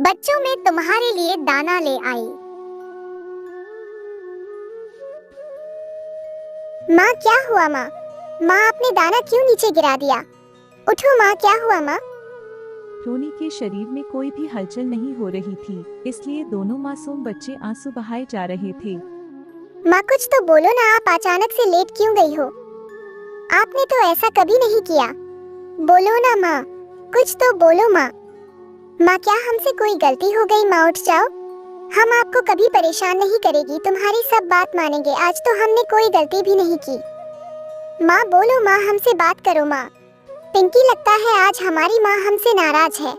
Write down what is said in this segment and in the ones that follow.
बच्चों मैं तुम्हारे लिए दाना ले आई। माँ क्या हुआ माँ? माँ आपने दाना क्यों नीचे गिरा दिया? उठो माँ, क्या हुआ माँ? टोनी के शरीर में कोई भी हलचल नहीं हो रही थी, इसलिए दोनों मासूम बच्चे आंसू बहाए जा रहे थे। माँ कुछ तो बोलो ना, आप अचानक से लेट क्यों गई हो? आपने तो ऐसा कभी नहीं किया। बोलो ना माँ, कुछ तो बोलो माँ। माँ क्या हमसे कोई गलती हो गई? माँ उठ जाओ, हम आपको कभी परेशान नहीं करेगी, तुम्हारी सब बात मानेंगे। आज तो हमने कोई गलती भी नहीं की। माँ बोलो माँ, हमसे बात करो माँ। पिंकी लगता है आज हमारी माँ हमसे नाराज है।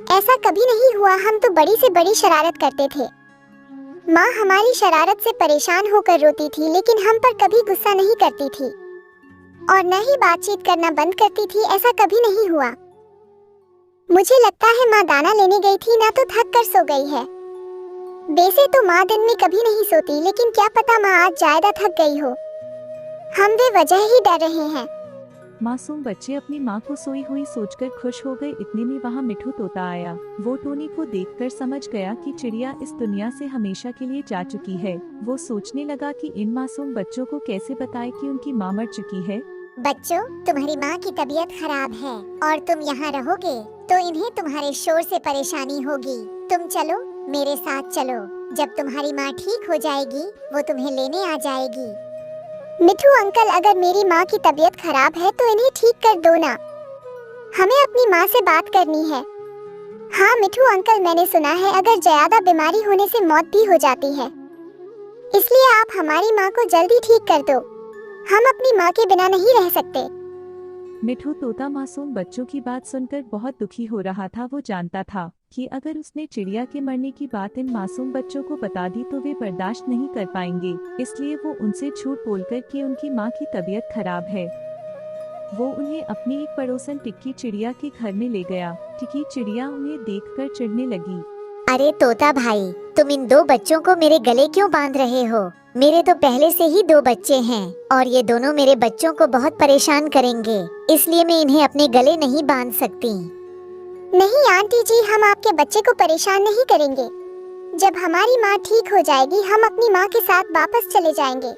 ऐसा कभी नहीं हुआ, हम तो बड़ी से बड़ी शरारत करते थे। माँ हमारी शरारत से परेशान होकर रोती थी, लेकिन हम पर कभी गुस्सा नहीं करती थी और न ही बातचीत करना बंद करती थी। ऐसा कभी नहीं हुआ। मुझे लगता है माँ दाना लेने गई थी ना, तो थक कर सो गई है। वैसे तो माँ दिन में कभी नहीं सोती, लेकिन क्या पता माँ आज ज्यादा थक गई हो। हम बेवजह ही डर रहे हैं। मासूम बच्चे अपनी माँ को सोई हुई सोचकर खुश हो गए। इतने में वहाँ मिठू तोता आया। वो टोनी को देखकर समझ गया कि चिड़िया इस दुनिया से हमेशा के लिए जा चुकी है। वो सोचने लगा कि इन मासूम बच्चों को कैसे बताए कि उनकी माँ मर चुकी है। बच्चों, तुम्हारी माँ की तबीयत खराब है और तुम यहाँ रहोगे तो इन्हें तुम्हारे शोर से परेशानी होगी। तुम चलो, मेरे साथ चलो। जब तुम्हारी माँ ठीक हो जाएगी, वो तुम्हें लेने आ जाएगी। मिठू अंकल, अगर मेरी माँ की तबीयत खराब है तो इन्हें ठीक कर दो ना। हमें अपनी माँ से बात करनी है। हाँ मिठू अंकल, मैंने सुना है अगर ज्यादा बीमारी होने से मौत भी हो जाती है, इसलिए आप हमारी माँ को जल्दी ठीक कर दो। हम अपनी माँ के बिना नहीं रह सकते। मिठू तोता मासूम बच्चों की बात सुनकर बहुत दुखी हो रहा था। वो जानता था कि अगर उसने चिड़िया के मरने की बात इन मासूम बच्चों को बता दी तो वे बर्दाश्त नहीं कर पाएंगे। इसलिए वो उनसे झूठ बोलकर कि उनकी माँ की तबीयत खराब है, वो उन्हें अपनी एक पड़ोसन टिक्की चिड़िया के घर में ले गया। टिक्की चिड़िया उन्हें देखकर चिढ़ने लगी। अरे तोता भाई, तुम इन दो बच्चों को मेरे गले क्यों बांध रहे हो? मेरे तो पहले से ही दो बच्चे हैं और ये दोनों मेरे बच्चों को बहुत परेशान करेंगे, इसलिए मैं इन्हें अपने गले नहीं बांध सकती। नहीं आंटी जी, हम आपके बच्चे को परेशान नहीं करेंगे। जब हमारी माँ ठीक हो जाएगी, हम अपनी माँ के साथ वापस चले जाएंगे।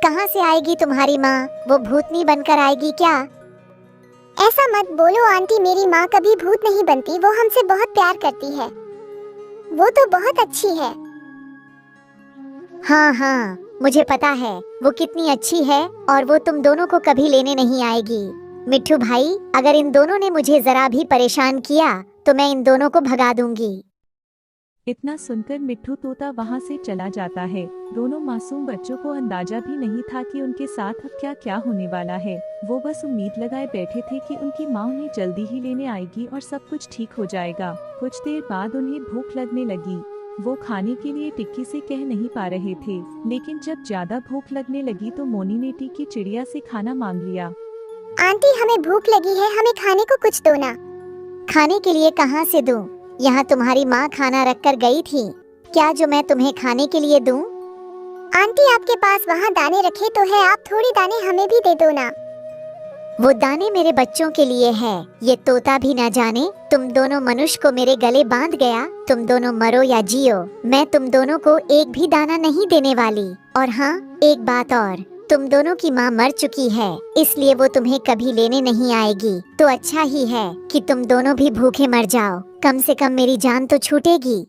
कहाँ से आएगी तुम्हारी माँ? वो भूतनी बनकर आएगी क्या? ऐसा मत बोलो आंटी, मेरी माँ कभी भूत नहीं बनती। वो हमसे बहुत प्यार करती है। वो तो बहुत अच्छी है। हाँ हाँ, मुझे पता है वो कितनी अच्छी है और वो तुम दोनों को कभी लेने नहीं आएगी। मिट्ठू भाई, अगर इन दोनों ने मुझे जरा भी परेशान किया तो मैं इन दोनों को भगा दूंगी। इतना सुनकर मिट्ठू तोता वहाँ से चला जाता है। दोनों मासूम बच्चों को अंदाजा भी नहीं था कि उनके साथ अब क्या क्या होने वाला है। वो बस उम्मीद लगाए बैठे थे कि उनकी माँ उन्हें जल्दी ही लेने आएगी और सब कुछ ठीक हो जाएगा। कुछ देर बाद उन्हें भूख लगने लगी। वो खाने के लिए टिक्की से कह नहीं पा रहे थे, लेकिन जब ज्यादा भूख लगने लगी तो मोनी ने टिक्की चिड़िया से खाना मांग लिया। आंटी, हमें भूख लगी है, हमें खाने को कुछ दो ना। खाने के लिए कहाँ से दूं? यहाँ तुम्हारी माँ खाना रख कर गई थी क्या जो मैं तुम्हें खाने के लिए दूं? आंटी, आपके पास वहाँ दाने रखे तो है, आप थोड़ी दाने हमें भी दे दो ना। वो दाने मेरे बच्चों के लिए है। ये तोता भी ना जाने तुम दोनों मनुष्य को मेरे गले बांध गया। तुम दोनों मरो या जियो, मैं तुम दोनों को एक भी दाना नहीं देने वाली। और हाँ, एक बात और, तुम दोनों की माँ मर चुकी है, इसलिए वो तुम्हें कभी लेने नहीं आएगी। तो अच्छा ही है कि तुम दोनों भी भूखे मर जाओ, कम से कम मेरी जान तो छूटेगी।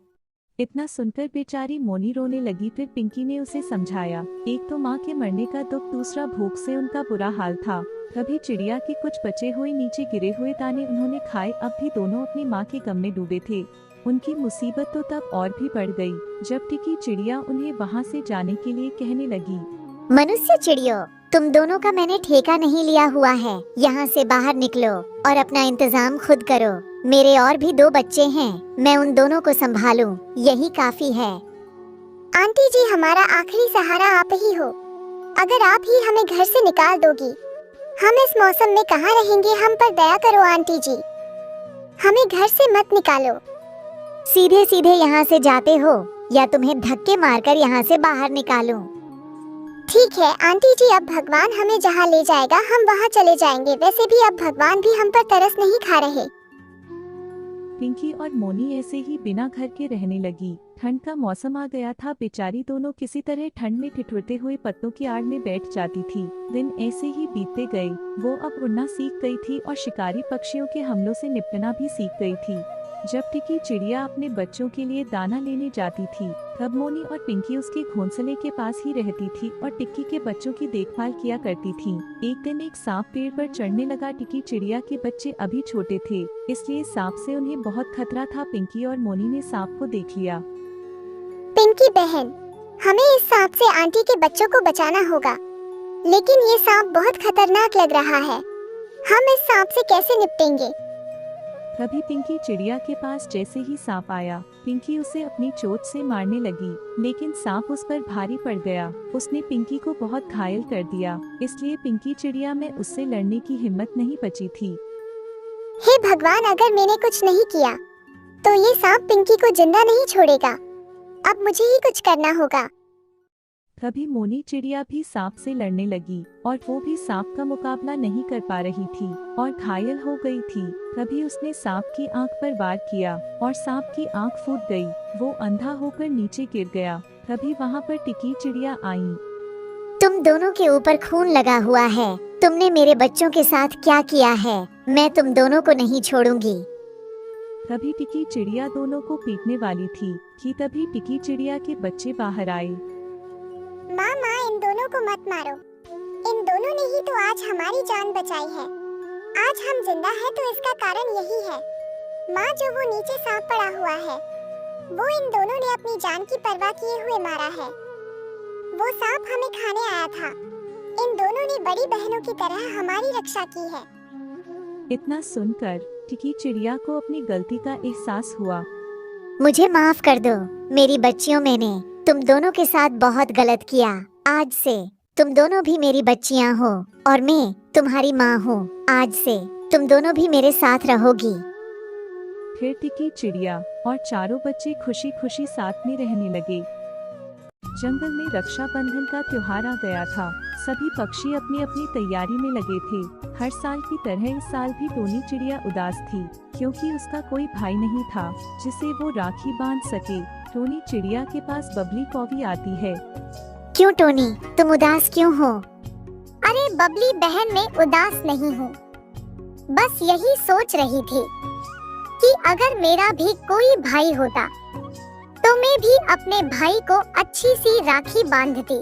इतना सुनकर बेचारी मोनी रोने लगी। फिर पिंकी ने उसे समझाया। एक तो माँ के मरने का दुख, दूसरा भूख से उनका बुरा हाल था। तभी चिड़िया के कुछ बचे हुए नीचे गिरे हुए दाने उन्होंने खाए। अब भी दोनों अपनी माँ के गम में डूबे थे। उनकी मुसीबत तो तब और भी बढ़ गई जब टिकी चिड़िया उन्हें वहाँ से जाने के लिए कहने लगी। मनुष्य चिड़ियों, तुम दोनों का मैंने ठेका नहीं लिया हुआ है। यहाँ से बाहर निकलो और अपना इंतजाम खुद करो। मेरे और भी दो बच्चे हैं, मैं उन दोनों को संभालूं, यही काफी है। आंटी जी, हमारा आखिरी सहारा आप ही हो। अगर आप ही हमें घर से निकाल दोगी, हम इस मौसम में कहाँ रहेंगे? हम पर दया करो आंटी जी, हमें घर से मत निकालो। सीधे सीधे यहाँ से जाते हो या तुम्हें धक्के मारकर यहाँ से बाहर निकालूं? ठीक है आंटी जी, अब भगवान हमें जहाँ ले जाएगा हम वहाँ चले जाएंगे। वैसे भी अब भगवान भी हम पर तरस नहीं खा रहे। पिंकी और मोनी ऐसे ही बिना घर के रहने लगी। ठंड का मौसम आ गया था। बेचारी दोनों किसी तरह ठंड में ठिठुरते हुए पत्तों की आड़ में बैठ जाती थी। दिन ऐसे ही बीतते गए। वो अब उड़ना सीख गई थी और शिकारी पक्षियों के हमलों से निपटना भी सीख गई थी। जब टिकी चिड़िया अपने बच्चों के लिए दाना लेने जाती थी, तब मोनी और पिंकी उसके घोंसले के पास ही रहती थी और टिक्की के बच्चों की देखभाल किया करती थी। एक दिन एक सांप पेड़ पर चढ़ने लगा। टिकी चिड़िया के बच्चे अभी छोटे थे, इसलिए सांप से उन्हें बहुत खतरा था। पिंकी और मोनी ने सांप को देख लिया। पिंकी बहन, हमें इस सांप से आंटी के बच्चों को बचाना होगा, लेकिन ये सांप बहुत खतरनाक लग रहा है। हम इस सांप से कैसे निपटेंगे? तभी पिंकी चिड़िया के पास जैसे ही सांप आया, पिंकी उसे अपनी चोंच से मारने लगी, लेकिन सांप उस पर भारी पड़ गया। उसने पिंकी को बहुत घायल कर दिया, इसलिए पिंकी चिड़िया में उससे लड़ने की हिम्मत नहीं बची थी। हे भगवान, अगर मैंने कुछ नहीं किया तो ये सांप पिंकी को जिंदा नहीं छोड़ेगा। अब मुझे ही कुछ करना होगा। तभी मोनी चिड़िया भी सांप से लड़ने लगी और वो भी सांप का मुकाबला नहीं कर पा रही थी और घायल हो गई थी। तभी उसने सांप की आंख पर वार किया और सांप की आंख फूट गई। वो अंधा होकर नीचे गिर गया। तभी वहाँ पर टिकी चिड़िया आई। तुम दोनों के ऊपर खून लगा हुआ है। तुमने मेरे बच्चों के साथ क्या किया है? मैं तुम दोनों को नहीं छोड़ूंगी। तभी टिकी चिड़िया दोनों को पीटने वाली थी कि तभी टिकी चिड़िया के बच्चे बाहर आए। माँ, इन दोनों को मत मारो। इन दोनों ने ही तो आज हमारी जान बचाई है। आज हम जिंदा हैं तो इसका कारण यही है। माँ, जो वो नीचे सांप पड़ा हुआ है, वो इन दोनों ने अपनी जान की परवाह किए हुए मारा है। वो सांप हमें खाने आया था। इन दोनों ने बड़ी बहनों की तरह हमारी रक्षा की है। इतना सुनकर टिकी चिड़िया को अपनी गलती का एहसास हुआ। मुझे माफ कर दो मेरी बच्चियों, मैंने तुम दोनों के साथ बहुत गलत किया। आज से तुम दोनों भी मेरी बच्चियां हो और मैं तुम्हारी माँ हूँ। आज से तुम दोनों भी मेरे साथ रहोगी। फिर टिकी चिड़िया और चारों बच्चे खुशी खुशी साथ में रहने लगे। जंगल में रक्षाबंधन का त्योहार आ गया था। सभी पक्षी अपनी अपनी तैयारी में लगे थे। हर साल की तरह इस साल भी टोनी चिड़िया उदास थी, क्योंकि उसका कोई भाई नहीं था जिसे वो राखी बांध सके। टोनी चिड़िया के पास बबली कौवी आती है। क्यों टोनी, तुम उदास क्यों हो? अरे बबली बहन, मैं उदास नहीं हूँ। बस यही सोच रही थी कि अगर मेरा भी कोई भाई होता तो मैं भी अपने भाई को अच्छी सी राखी बांधती।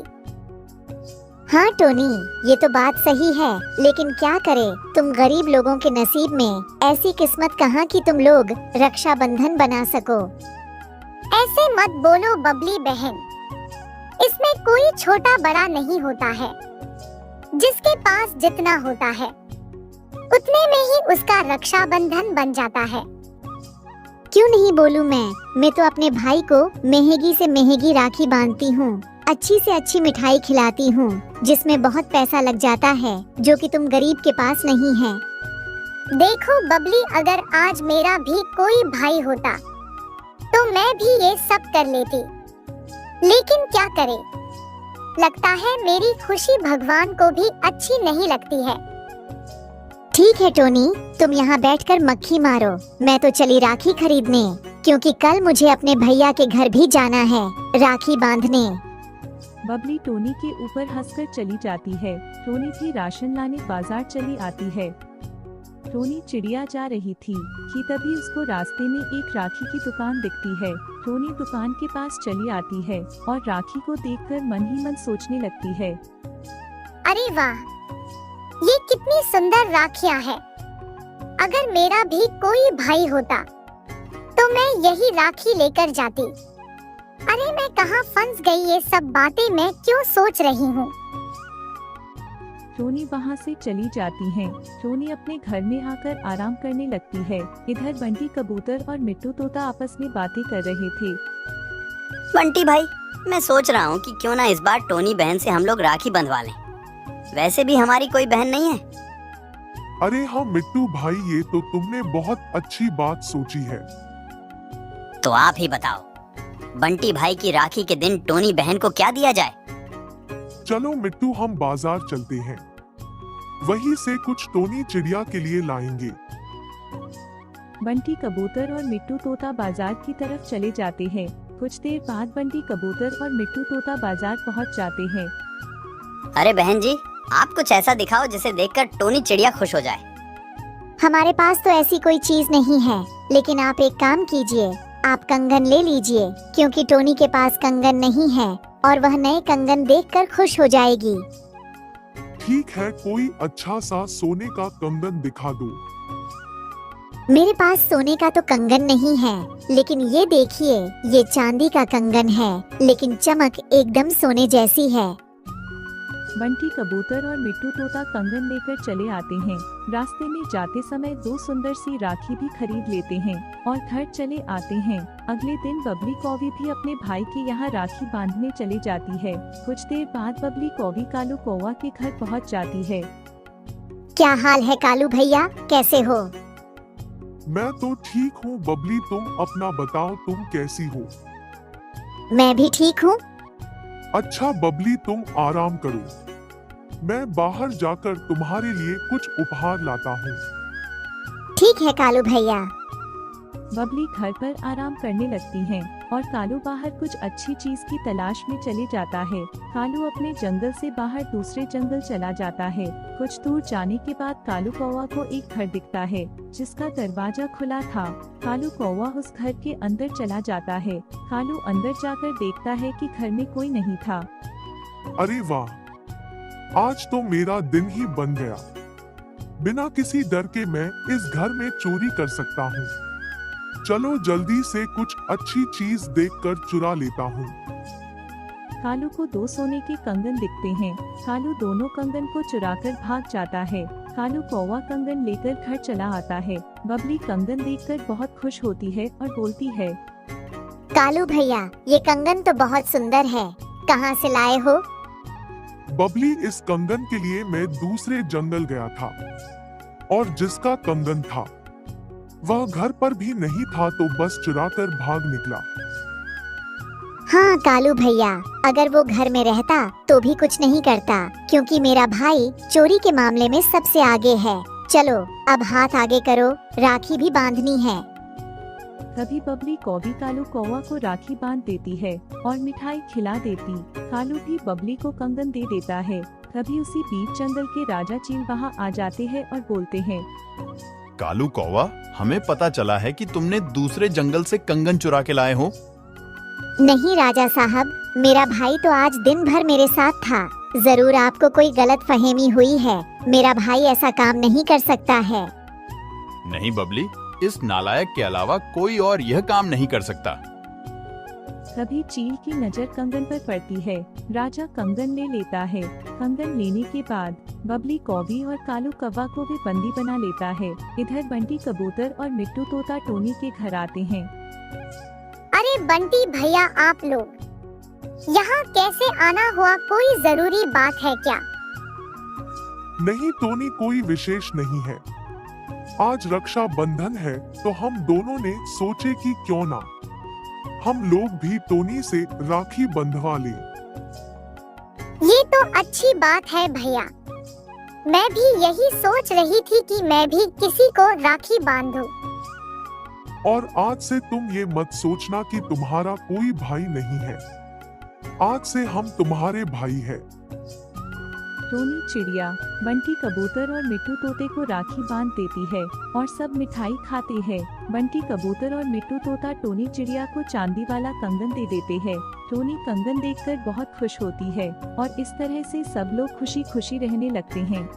हाँ टोनी, ये तो बात सही है, लेकिन क्या करे, तुम गरीब लोगों के नसीब में ऐसी किस्मत कहाँ कि तुम लोग रक्षाबंधन बना सको। ऐसे मत बोलो बबली बहन। इसमें कोई छोटा बड़ा नहीं होता है। जिसके पास जितना होता है उतने में ही उसका रक्षाबंधन बन जाता है। क्यों नहीं बोलूं मैं तो अपने भाई को महंगी से महंगी राखी बांधती हूँ, अच्छी से अच्छी मिठाई खिलाती हूँ, जिसमें बहुत पैसा लग जाता है, जो कि तुम गरीब के पास नहीं है। देखो बबली, अगर आज मेरा भी कोई भाई होता तो मैं भी ये सब कर लेती, लेकिन क्या करे, लगता है मेरी खुशी भगवान को भी अच्छी नहीं लगती है। ठीक है टोनी, तुम यहाँ बैठकर मक्खी मारो, मैं तो चली राखी खरीदने, क्योंकि कल मुझे अपने भैया के घर भी जाना है राखी बांधने। बबली टोनी के ऊपर हंसकर चली जाती है। टोनी भी राशन लाने बाजार चली आती है। टोनी चिड़िया जा रही थी कि तभी उसको रास्ते में एक राखी की दुकान दिखती है। टोनी दुकान के पास चली आती है और राखी को देखकर मन ही मन सोचने लगती है। अरे वाह, ये कितनी सुंदर राखियां हैं। अगर मेरा भी कोई भाई होता तो मैं यही राखी लेकर जाती। अरे मैं कहाँ फंस गई, ये सब बातें मैं क्यों सोच रही हूँ। टोनी वहाँ से चली जाती हैं। टोनी अपने घर में आकर आराम करने लगती है। इधर बंटी कबूतर और मिट्टू तोता आपस में बातें कर रहे थे। बंटी भाई, मैं सोच रहा हूँ कि क्यों ना इस बार टोनी बहन से हम लोग राखी बंधवा लें। वैसे भी हमारी कोई बहन नहीं है। अरे हाँ मिट्टू भाई, ये तो तुमने बहुत अच्छी बात सोची है। तो आप ही बताओ, बंटी भाई की राखी के दिन टोनी बहन को क्या दिया जाए? चलो मिट्टू, हम बाजार चलते हैं, वहीं से कुछ टोनी चिड़िया के लिए लाएंगे। बंटी कबूतर और मिट्टू तोता बाजार की तरफ चले जाते हैं। कुछ देर बाद बंटी कबूतर और मिट्टू तोता बाजार पहुंच जाते हैं। अरे बहन जी, आप कुछ ऐसा दिखाओ जिसे देखकर टोनी चिड़िया खुश हो जाए। हमारे पास तो ऐसी कोई चीज नहीं है, लेकिन आप एक काम कीजिए, आप कंगन ले लीजिए, क्योंकि टोनी के पास कंगन नहीं है और वह नए कंगन देखकर खुश हो जाएगी। ठीक है, कोई अच्छा सा सोने का कंगन दिखा दो। मेरे पास सोने का तो कंगन नहीं है, लेकिन ये देखिए, ये चांदी का कंगन है, लेकिन चमक एकदम सोने जैसी है। बंटी कबूतर और मिट्टू तोता कंगन लेकर चले आते हैं। रास्ते में जाते समय दो सुंदर सी राखी भी खरीद लेते हैं और घर चले आते हैं। अगले दिन बबली कौवी भी अपने भाई के यहाँ राखी बांधने चली जाती है। कुछ देर बाद बबली कौवी कालू कौवा के घर पहुँच जाती है। क्या हाल है कालू भैया, कैसे हो? मैं तो ठीक हूँ बबली, तुम अपना बताओ, तुम कैसी हो? मैं भी ठीक हूँ। अच्छा बबली, तुम आराम करो, मैं बाहर जाकर तुम्हारे लिए कुछ उपहार लाता हूँ। ठीक है कालू भैया। बबली घर पर आराम करने लगती है और कालू बाहर कुछ अच्छी चीज की तलाश में चले जाता है। कालू अपने जंगल से बाहर दूसरे जंगल चला जाता है। कुछ दूर जाने के बाद कालू कौवा को एक घर दिखता है जिसका दरवाजा खुला था। कालू कौवा उस घर के अंदर चला जाता है। कालू अंदर जाकर देखता है कि घर में कोई नहीं था। अरे वाह, आज तो मेरा दिन ही बन गया। बिना किसी डर के मैं इस घर में चोरी कर सकता हूँ। चलो जल्दी से कुछ अच्छी चीज देखकर चुरा लेता हूँ। कालू को दो सोने के कंगन दिखते हैं। कालू दोनों कंगन को चुराकर भाग जाता है। कालू कौवा कंगन लेकर घर चला आता है। बबली कंगन देखकर बहुत खुश होती है और बोलती है, कालू भैया, ये कंगन तो बहुत सुंदर है, कहाँ से लाए हो? बबली, इस कंगन के लिए मैं दूसरे जंगल गया था और जिसका कंगन था वह घर पर भी नहीं था, तो बस चुराकर भाग निकला। हाँ कालू भैया, अगर वो घर में रहता तो भी कुछ नहीं करता, क्योंकि मेरा भाई चोरी के मामले में सबसे आगे है। चलो अब हाथ आगे करो, राखी भी बांधनी है। तभी बबली कौवी कालू कौवा को राखी बांध देती है और मिठाई खिला देती। कालू भी बबली को कंगन दे देता है। तभी उसी बीच जंगल के राजा चील वहाँ आ जाते हैं और बोलते हैं, कालू कौवा, हमें पता चला है कि तुमने दूसरे जंगल से कंगन चुरा के लाए हो। नहीं राजा साहब, मेरा भाई तो आज दिन भर मेरे साथ था। जरूर आपको कोई गलत फहमी हुई है, मेरा भाई ऐसा काम नहीं कर सकता है। नहीं बबली, इस नालायक के अलावा कोई और यह काम नहीं कर सकता। तभी चील की नजर कंगन पर पड़ती है। राजा कंगन ले लेता है। कंगन लेने के बाद बबली कौवी और कालू कौवा को भी बंदी बना लेता है। इधर बंटी कबूतर और मिट्टू तोता टोनी के घर आते हैं। अरे बंटी भैया, आप लोग यहाँ कैसे आना हुआ? कोई जरूरी बात है क्या? नहीं टोनी, कोई विशेष नहीं है। आज रक्षाबंधन है तो हम दोनों ने सोचे कि क्यों ना हम लोग भी टोनी से राखी बंधवा लें। ये तो अच्छी बात है भैया, मैं भी यही सोच रही थी कि मैं भी किसी को राखी बांधूं। और आज से तुम ये मत सोचना कि तुम्हारा कोई भाई नहीं है। आज से हम तुम्हारे भाई हैं। टोनी चिड़िया बंटी कबूतर और मिट्टू तोते को राखी बांध देती है और सब मिठाई खाते हैं। बंटी कबूतर और मिट्टू तोता टोनी चिड़िया को चांदी वाला कंगन दे देते हैं। टोनी कंगन देखकर बहुत खुश होती है और इस तरह से सब लोग खुशी खुशी रहने लगते हैं।